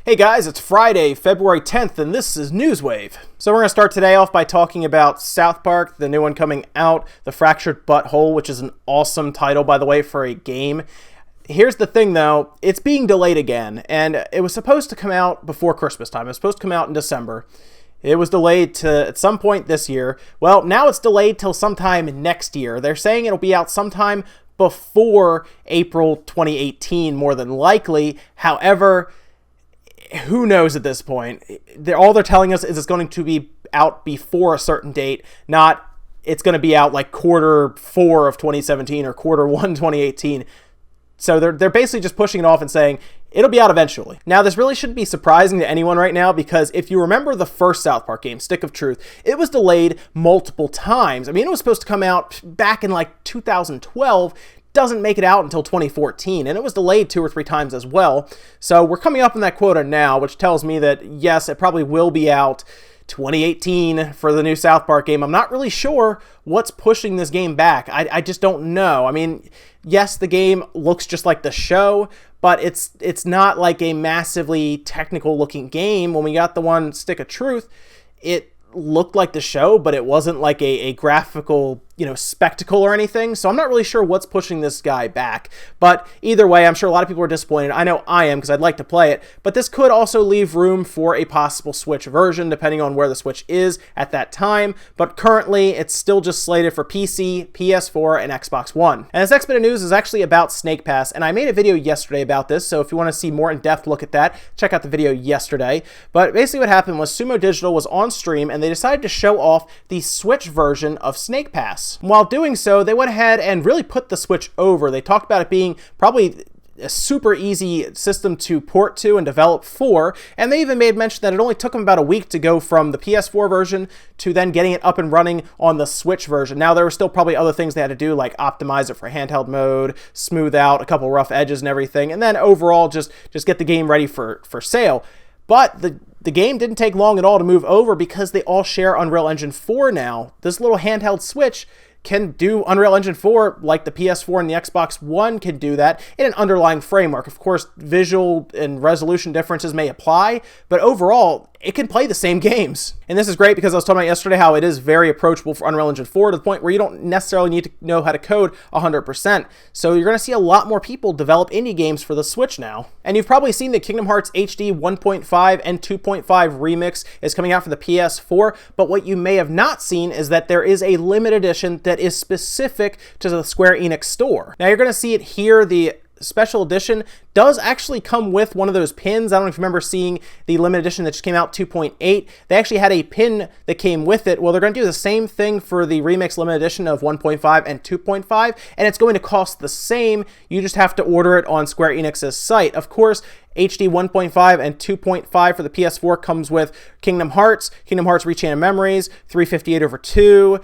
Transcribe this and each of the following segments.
Hey guys, it's Friday, February 10th, and this is Newswave. So we're going to start today off by talking about South Park, the new one coming out, The Fractured Butthole, which is an awesome title, by the way, for a game. Here's the thing, though. It's being delayed again, and it was supposed to come out before Christmas time. It was supposed to come out in December. It was delayed to at some point this year. Well, now it's delayed till sometime next year. They're saying it'll be out sometime before April 2018, more than likely. However, who knows at this point? All they're telling us is it's going to be out before a certain date, not it's going to be out like Q4 of 2017 or Q1 2018. So they're basically just pushing it off and saying it'll be out eventually. Now, this really shouldn't be surprising to anyone right now, because if you remember the first South Park game, Stick of Truth, it was delayed multiple times. I mean, it was supposed to come out back in like 2012, doesn't make it out until 2014, and it was delayed 2 or 3 times as well. So we're coming up in that quota now, which tells me that yes, it probably will be out 2018 for the new South Park game. I'm not really sure what's pushing this game back. I just don't know. I mean, yes, the game looks just like the show, but it's not like a massively technical looking game. When we got the one Stick of Truth, it looked like the show, but it wasn't like a graphical, spectacle or anything. So I'm not really sure what's pushing this guy back. But either way, I'm sure a lot of people are disappointed. I know I am, because I'd like to play it. But this could also leave room for a possible Switch version, depending on where the Switch is at that time. But currently, it's still just slated for PC, PS4, and Xbox One. And this next bit of news is actually about Snake Pass. And I made a video yesterday about this, so if you want to see more in-depth look at that, check out the video yesterday. But basically what happened was Sumo Digital was on stream, and they decided to show off the Switch version of Snake Pass. While doing so, they went ahead and really put the Switch over. They talked about it being probably a super easy system to port to and develop for, and they even made mention that it only took them about a week to go from the PS4 version to then getting it up and running on the Switch version. Now, there were still probably other things they had to do, like optimize it for handheld mode, smooth out a couple rough edges and everything, and then overall just get the game ready for sale. But the game didn't take long at all to move over, because they all share Unreal Engine 4 now. This little handheld Switch can do Unreal Engine 4 like the PS4 and the Xbox One can do that in an underlying framework. Of course, visual and resolution differences may apply, but overall, it can play the same games. And this is great, because I was talking about yesterday how it is very approachable for Unreal Engine 4 to the point where you don't necessarily need to know how to code 100%. So you're going to see a lot more people develop indie games for the Switch now. And you've probably seen the Kingdom Hearts HD 1.5 and 2.5 remix is coming out for the PS4, but what you may have not seen is that there is a limited edition that is specific to the Square Enix store. Now, you're going to see it here. The special edition does actually come with one of those pins. I don't know if you remember seeing the limited edition that just came out 2.8. They actually had a pin that came with it. Well, they're going to do the same thing for the remix limited edition of 1.5 and 2.5, and it's going to cost the same. You just have to order it on Square Enix's site. Of course, HD 1.5 and 2.5 for the PS4 comes with Kingdom Hearts Rechain of Memories, 358/2,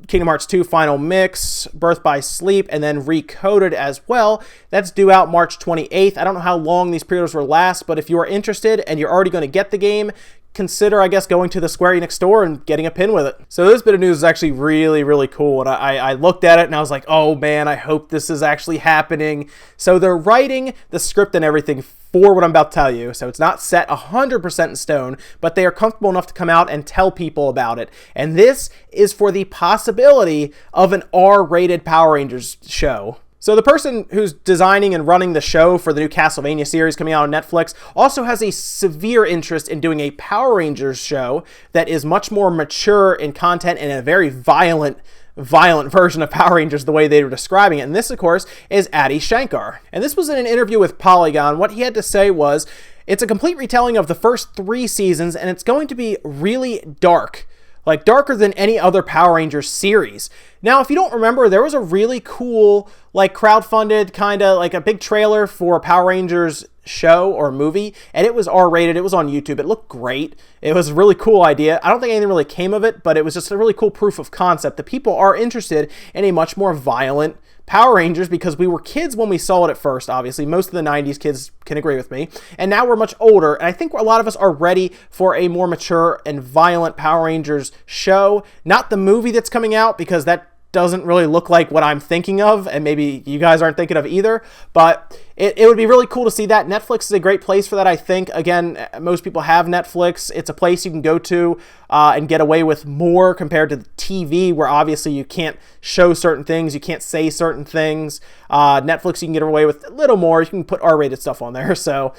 Kingdom Hearts 2 Final Mix, Birth by Sleep, and then Recoded as well. That's due out March 28th. I don't know how long these pre-orders will last, but if you are interested and you're already going to get the game, consider, I guess, going to the Square Enix store and getting a pin with it. So this bit of news is actually really, really cool. And I looked at it and I was like, oh man, I hope this is actually happening. So they're writing the script and everything for what I'm about to tell you. So it's not set 100% in stone, but they are comfortable enough to come out and tell people about it. And this is for the possibility of an R-rated Power Rangers show. So the person who's designing and running the show for the new Castlevania series coming out on Netflix also has a severe interest in doing a Power Rangers show that is much more mature in content and a very violent version of Power Rangers, the way they were describing it. And this, of course, is Adi Shankar. And this was in an interview with Polygon. What he had to say was, it's a complete retelling of the first 3 seasons, and it's going to be really dark. Like darker than any other Power Rangers series. Now, if you don't remember, there was a really cool, like crowdfunded kind of like a big trailer for a Power Rangers show or movie, and it was R-rated. It was on YouTube. It looked great. It was a really cool idea. I don't think anything really came of it, but it was just a really cool proof of concept that people are interested in a much more violent Power Rangers, because we were kids when we saw it at first, obviously. Most of the 90s kids can agree with me. And now we're much older, and I think a lot of us are ready for a more mature and violent Power Rangers show. Not the movie that's coming out, because that doesn't really look like what I'm thinking of, and maybe you guys aren't thinking of either, but it would be really cool to see that. Netflix is a great place for that, I think. Again, most people have Netflix. It's a place you can go to and get away with more compared to the TV, where obviously you can't show certain things, you can't say certain things. Netflix, you can get away with a little more. You can put R-rated stuff on there. So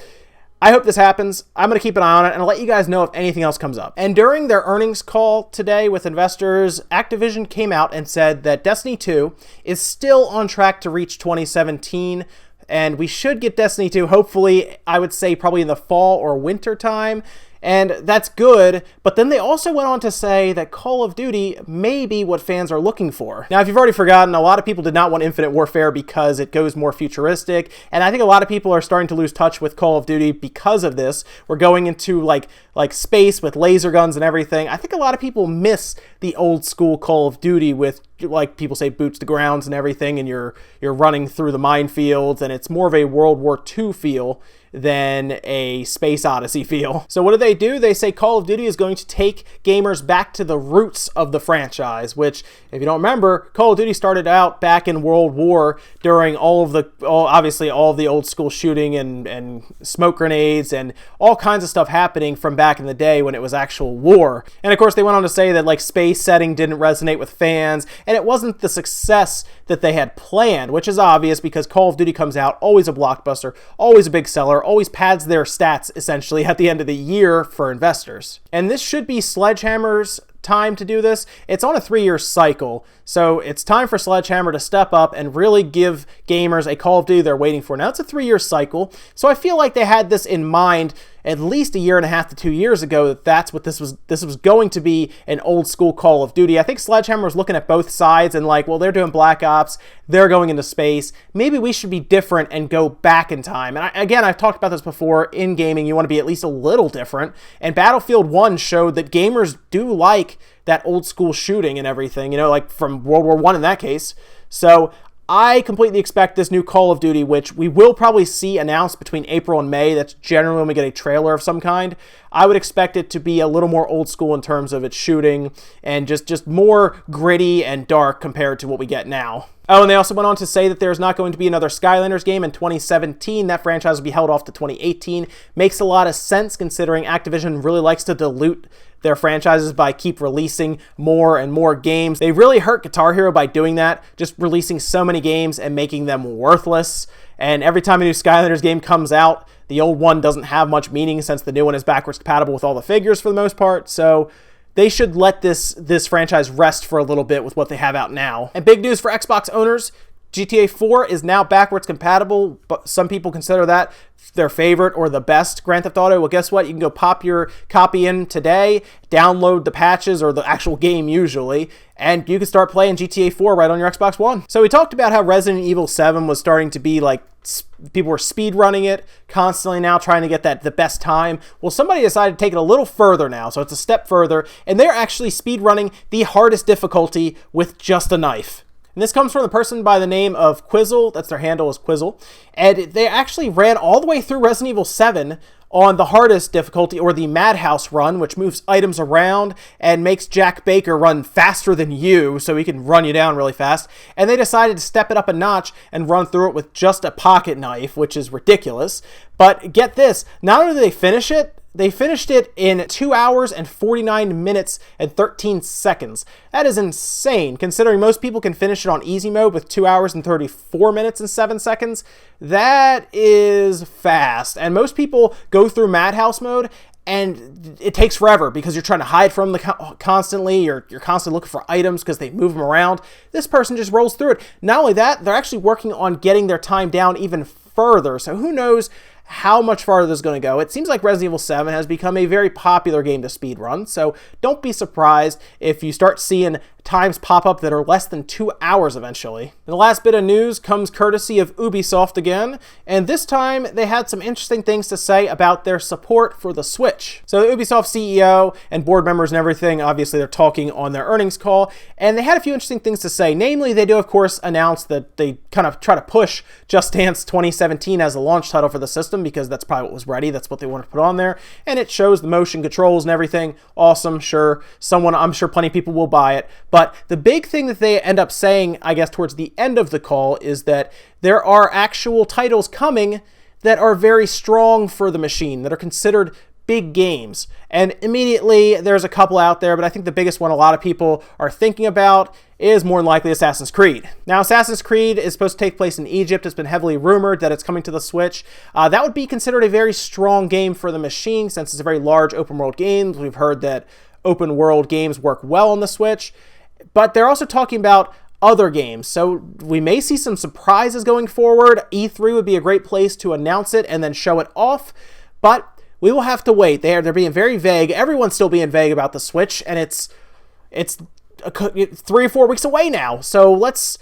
I hope this happens. I'm going to keep an eye on it, and I'll let you guys know if anything else comes up. And during their earnings call today with investors, Activision came out and said that Destiny 2 is still on track to reach 2017, and we should get Destiny 2, hopefully, I would say probably in the fall or winter time. And that's good, but then they also went on to say that Call of Duty may be what fans are looking for. Now, if you've already forgotten, a lot of people did not want Infinite Warfare because it goes more futuristic, and I think a lot of people are starting to lose touch with Call of Duty because of this. We're going into like space with laser guns and everything. I think a lot of people miss the old school Call of Duty with, like people say, boots to grounds and everything, and you're running through the minefields, and it's more of a World War II feel than a Space Odyssey feel. So what do? They say Call of Duty is going to take gamers back to the roots of the franchise, which, if you don't remember, Call of Duty started out back in World War during obviously all of the old school shooting and smoke grenades and all kinds of stuff happening from back in the day when it was actual war. And of course, they went on to say that like space setting didn't resonate with fans, and it wasn't the success that they had planned, which is obvious because Call of Duty comes out, always a blockbuster, always a big seller, always pads their stats essentially at the end of the year for investors. And this should be Sledgehammer's time to do this. It's on a 3-year cycle, so it's time for Sledgehammer to step up and really give gamers a Call of Duty they're waiting for. Now, it's a 3-year cycle, so I feel like they had this in mind at least 1.5 to 2 years ago, that that's what this was going to be, an old school Call of Duty. I think Sledgehammer was looking at both sides and like, well, they're doing Black Ops, they're going into space, maybe we should be different and go back in time. And I've talked about this before, in gaming you want to be at least a little different, and Battlefield 1 showed that gamers do like that old school shooting and everything, like from World War I in that case. So I completely expect this new Call of Duty, which we will probably see announced between April and May. That's generally when we get a trailer of some kind. I would expect it to be a little more old school in terms of its shooting and just more gritty and dark compared to what we get now. Oh, and they also went on to say that there's not going to be another Skylanders game in 2017. That franchise will be held off to 2018. Makes a lot of sense considering Activision really likes to dilute their franchises by keep releasing more and more games. They really hurt Guitar Hero by doing that, just releasing so many games and making them worthless. And every time a new Skylanders game comes out, the old one doesn't have much meaning since the new one is backwards compatible with all the figures for the most part. So they should let this franchise rest for a little bit with what they have out now. And big news for Xbox owners, GTA 4 is now backwards compatible, but some people consider that their favorite or the best Grand Theft Auto. Well, guess what? You can go pop your copy in today, download the patches or the actual game usually, and you can start playing GTA 4 right on your Xbox One. So we talked about how Resident Evil 7 was starting to be like, people were speed running it constantly now, trying to get the best time. Well, somebody decided to take it a little further now, so it's a step further, and they're actually speed running the hardest difficulty with just a knife. And this comes from the person by the name of Quizzle. That's their handle, is Quizzle. And they actually ran all the way through Resident Evil 7 on the hardest difficulty, or the Madhouse run, which moves items around and makes Jack Baker run faster than you, so he can run you down really fast. And they decided to step it up a notch and run through it with just a pocket knife, which is ridiculous. But get this, not only did they finish it, they finished it in 2 hours and 49 minutes and 13 seconds. That is insane, considering most people can finish it on easy mode with 2 hours and 34 minutes and 7 seconds. That is fast. And most people go through Madhouse mode, and it takes forever because you're trying to hide from them constantly. You're constantly looking for items because they move them around. This person just rolls through it. Not only that, they're actually working on getting their time down even further. So who knows how much farther this is going to go. It seems like Resident Evil 7 has become a very popular game to speedrun, so don't be surprised if you start seeing times pop up that are less than 2 hours eventually. And the last bit of news comes courtesy of Ubisoft again, and this time they had some interesting things to say about their support for the Switch. So the Ubisoft CEO and board members and everything, obviously they're talking on their earnings call, and they had a few interesting things to say. Namely, they do of course announce that they kind of try to push Just Dance 2017 as a launch title for the system, because that's probably what was ready, that's what they wanted to put on there, and it shows the motion controls and everything. Awesome, sure. I'm sure plenty of people will buy it, but But the big thing that they end up saying, I guess, towards the end of the call is that there are actual titles coming that are very strong for the machine, that are considered big games. And immediately there's a couple out there, but I think the biggest one a lot of people are thinking about is more than likely Assassin's Creed. Now, Assassin's Creed is supposed to take place in Egypt. It's been heavily rumored that it's coming to the Switch. That would be considered a very strong game for the machine since it's a very large open world game. We've heard that open world games work well on the Switch, but they're also talking about other games. So we may see some surprises going forward. E3 would be a great place to announce it and then show it off, but we will have to wait. They're being very vague. Everyone's still being vague about the Switch, and it's 3 or 4 weeks away now. So let's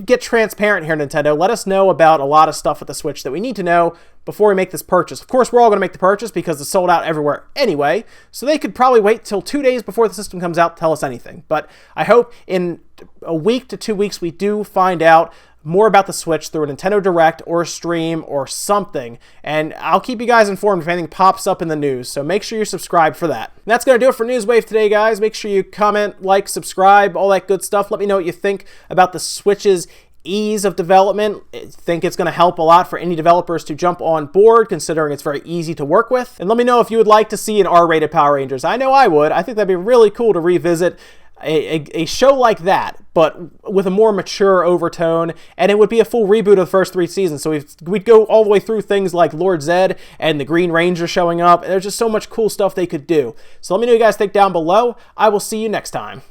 get transparent here, Nintendo. Let us know about a lot of stuff with the Switch that we need to know before we make this purchase. Of course, we're all going to make the purchase because it's sold out everywhere anyway, so they could probably wait till 2 days before the system comes out to tell us anything. But I hope in a week to 2 weeks we do find out more about the Switch through a Nintendo Direct or a stream or something, and I'll keep you guys informed if anything pops up in the news, so make sure you subscribe for that. And that's going to do it for Newswave today, guys. Make sure you comment, like, subscribe, all that good stuff. Let me know what you think about the Switch's ease of development. I think it's going to help a lot for indie developers to jump on board, considering it's very easy to work with. And let me know if you would like to see an R-rated Power Rangers. I know I would. I think that'd be really cool to revisit a show like that, but with a more mature overtone, and it would be a full reboot of the first 3 seasons. So we'd go all the way through things like Lord Zed and the Green Ranger showing up. There's just so much cool stuff they could do. So let me know what you guys think down below. I will see you next time.